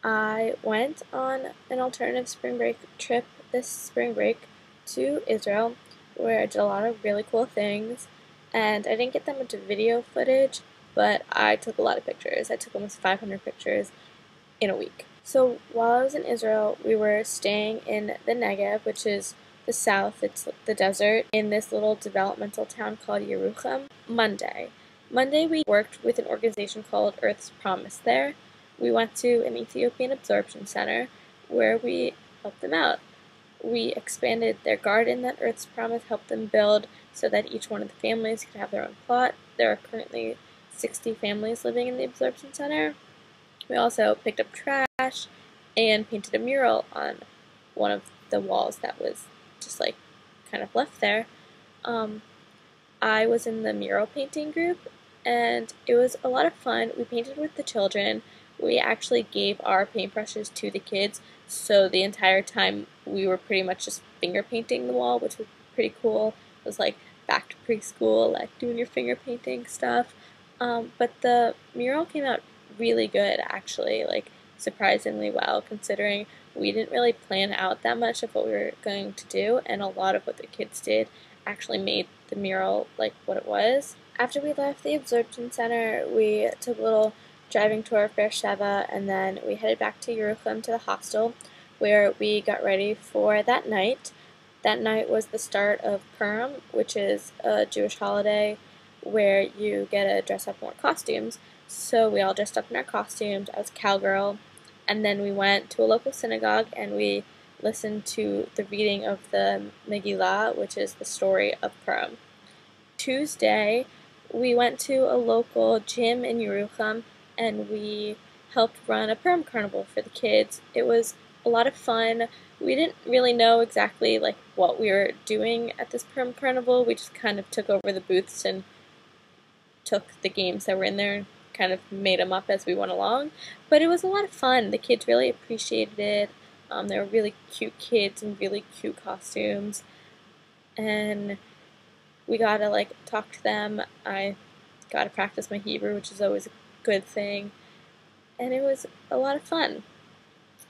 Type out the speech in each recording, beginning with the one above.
I went on an alternative spring break trip this spring break to Israel, where I did a lot of really cool things, and I didn't get that much video footage, but I took a lot of pictures. I took almost 500 pictures in a week. So while I was in Israel, we were staying in the Negev, which is the south, it's the desert, in this little developmental town called Yerucham. Monday we worked with an organization called Earth's Promise there. We went to an Ethiopian absorption center where we helped them out. We expanded their garden that Earth's Promise helped them build so that each one of the families could have their own plot. There are currently 60 families living in the absorption center. We also picked up trash and painted a mural on one of the walls that was just like kind of left there. I was in the mural painting group, and it was a lot of fun. We painted with the children. We actually gave our paintbrushes to the kids, so the entire time we were pretty much just finger painting the wall, which was pretty cool. It was like back to preschool, like doing your finger painting stuff. But the mural came out really good, actually, like surprisingly well, considering we didn't really plan out that much of what we were going to do, and a lot of what the kids did actually made the mural like what it was. After we left the absorption center, we took a little driving tour of Beersheba, and then we headed back to Yerucham to the hostel, where we got ready for that night. That night was the start of Purim, which is a Jewish holiday where you get to dress up in more costumes. So we all dressed up in our costumes. I was a cowgirl, and then we went to a local synagogue and we listened to the reading of the Megillah, which is the story of Purim. Tuesday, we went to a local gym in Yerucham and we helped run a Purim carnival for the kids. It was a lot of fun. We didn't really know exactly like what we were doing at this Purim carnival. We just kind of took over the booths and took the games that were in there and kind of made them up as we went along. But it was a lot of fun. The kids really appreciated it. They were really cute kids in really cute costumes. And we got to like talk to them. I got to practice my Hebrew, which is always a good thing. And it was a lot of fun.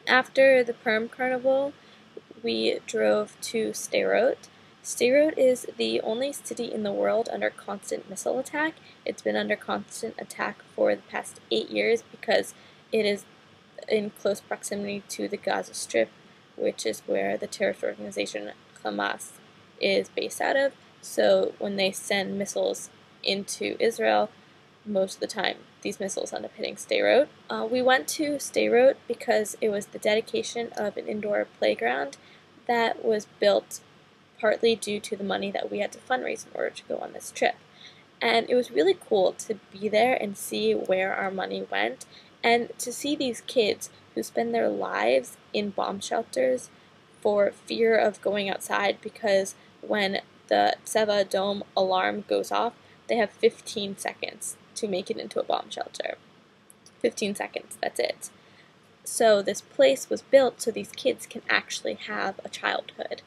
After the Purim Carnival, we drove to Sderot. Sderot is the only city in the world under constant missile attack. It's been under constant attack for the past 8 years because it is in close proximity to the Gaza Strip, which is where the terrorist organization Hamas is based out of. So when they send missiles into Israel, most of the time these missiles end up hitting Sderot. We went to Sderot because it was the dedication of an indoor playground that was built partly due to the money that we had to fundraise in order to go on this trip. And it was really cool to be there and see where our money went, and to see these kids who spend their lives in bomb shelters for fear of going outside because when the Tseva Dome alarm goes off, they have 15 seconds to make it into a bomb shelter. 15 seconds, that's it. So this place was built so these kids can actually have a childhood.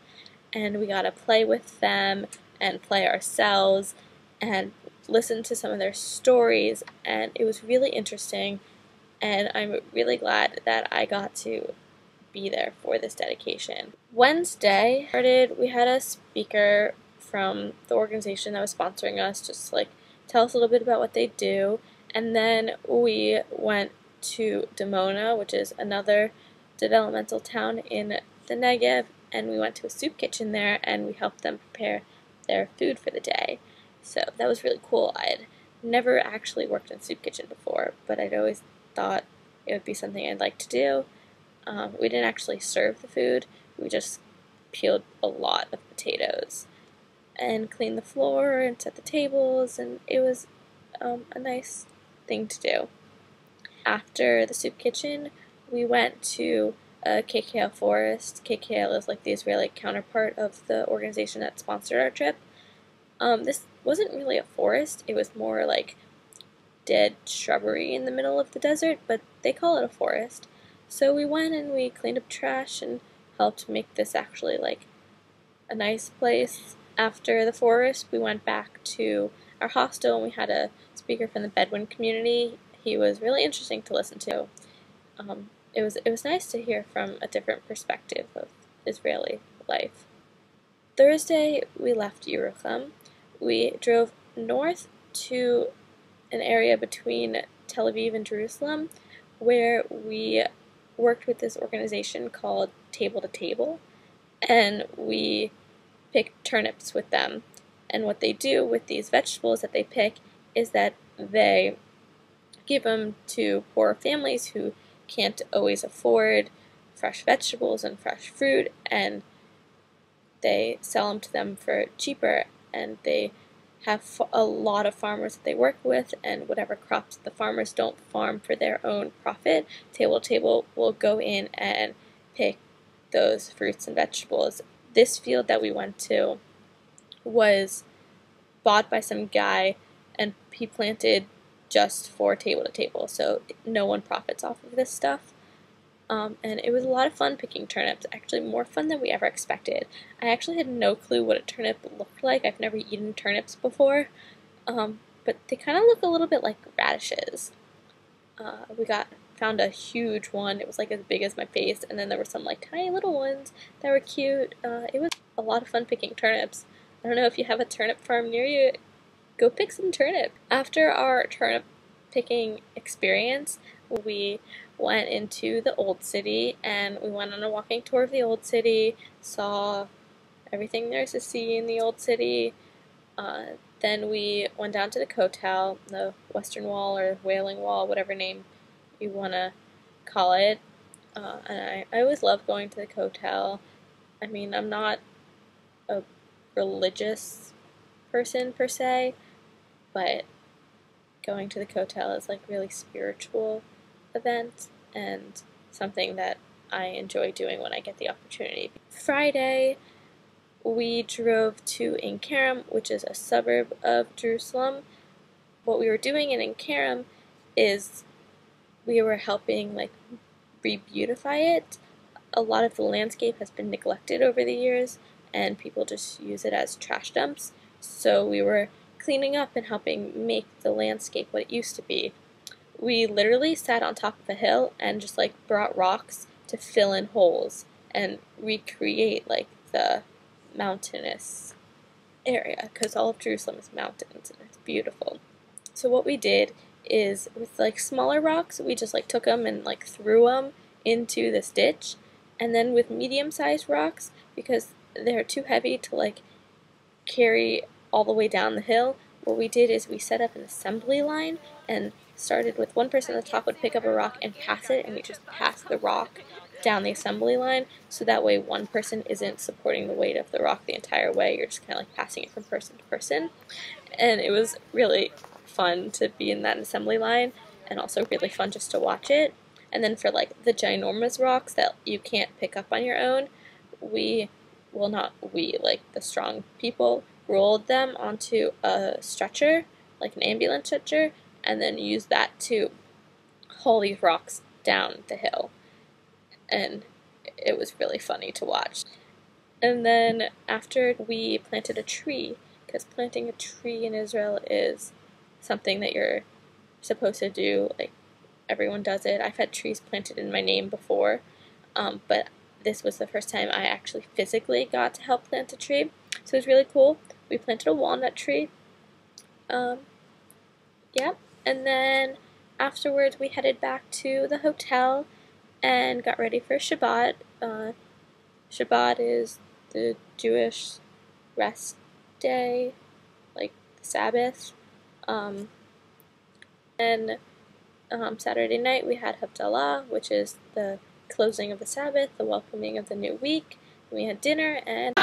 And we got to play with them and play ourselves and listen to some of their stories, and it was really interesting, and I'm really glad that I got to be there for this dedication. Wednesday we had a speaker from the organization that was sponsoring us just like tell us a little bit about what they do, and then we went to Dimona, which is another developmental town in the Negev, and we went to a soup kitchen there and we helped them prepare their food for the day. So that was really cool. I had never actually worked in a soup kitchen before, but I'd always thought it would be something I'd like to do. We didn't actually serve the food, we just peeled a lot of potatoes and cleaned the floor and set the tables, and it was a nice thing to do. After the soup kitchen, we went to a KKL forest. KKL is like the Israeli counterpart of the organization that sponsored our trip. This wasn't really a forest, it was more like dead shrubbery in the middle of the desert, but they call it a forest. So we went and we cleaned up trash and helped make this actually like a nice place. After the forest, we went back to our hostel and we had a speaker from the Bedouin community. He was really interesting to listen to. it was nice to hear from a different perspective of Israeli life. Thursday, we left Yerucham. We drove north to an area between Tel Aviv and Jerusalem where we worked with this organization called Table to Table, and we picked turnips with them. And what they do with these vegetables that they pick is that they give them to poor families who can't always afford fresh vegetables and fresh fruit, and they sell them to them for cheaper, and they have a lot of farmers that they work with, and whatever crops the farmers don't farm for their own profit, Table to Table will go in and pick those fruits and vegetables. This field that we went to was bought by some guy, and he planted just for Table to Table, so no one profits off of this stuff. And it was a lot of fun picking turnips, actually more fun than we ever expected. I actually had no clue what a turnip looked like. I've never eaten turnips before, but they kind of look a little bit like radishes. We found a huge one. It was like as big as my face, and then there were some like tiny little ones that were cute. It was a lot of fun picking turnips. I don't know if you have a turnip farm near you, go pick some turnip. After our turnip picking experience, we went into the Old City, and we went on a walking tour of the Old City, saw everything there's to see in the Old City. Then we went down to the Kotel, the Western Wall or Wailing Wall, whatever name you want to call it. And I always love going to the Kotel. I mean, I'm not a religious person per se, but going to the Kotel is like really spiritual event and something that I enjoy doing when I get the opportunity. Friday, we drove to Ein Kerem, which is a suburb of Jerusalem. What we were doing in Ein Kerem is we were helping like re-beautify it. A lot of the landscape has been neglected over the years, and people just use it as trash dumps. So we were cleaning up and helping make the landscape what it used to be. We literally sat on top of a hill and just like brought rocks to fill in holes and recreate like the mountainous area, because all of Jerusalem is mountains and it's beautiful. So what we did is with like smaller rocks, we just like took them and like threw them into this ditch, and then with medium-sized rocks, because they're too heavy to like carry all the way down the hill, what we did is we set up an assembly line and started with one person at the top would pick up a rock and pass it, and we just passed the rock down the assembly line, so that way one person isn't supporting the weight of the rock the entire way. You're just kind of like passing it from person to person. And it was really fun to be in that assembly line, and also really fun just to watch it. And then for like the ginormous rocks that you can't pick up on your own, like the strong people rolled them onto a stretcher, like an ambulance stretcher, and then used that to haul these rocks down the hill. And it was really funny to watch. And then after, we planted a tree, because planting a tree in Israel is something that you're supposed to do. Like, everyone does it. I've had trees planted in my name before, but this was the first time I actually physically got to help plant a tree, so it was really cool. We planted a walnut tree. Yeah, and then afterwards we headed back to the hotel and got ready for Shabbat. Shabbat is the Jewish rest day, like the Sabbath. And Saturday night we had Havdalah, which is the closing of the Sabbath, the welcoming of the new week. We had dinner, and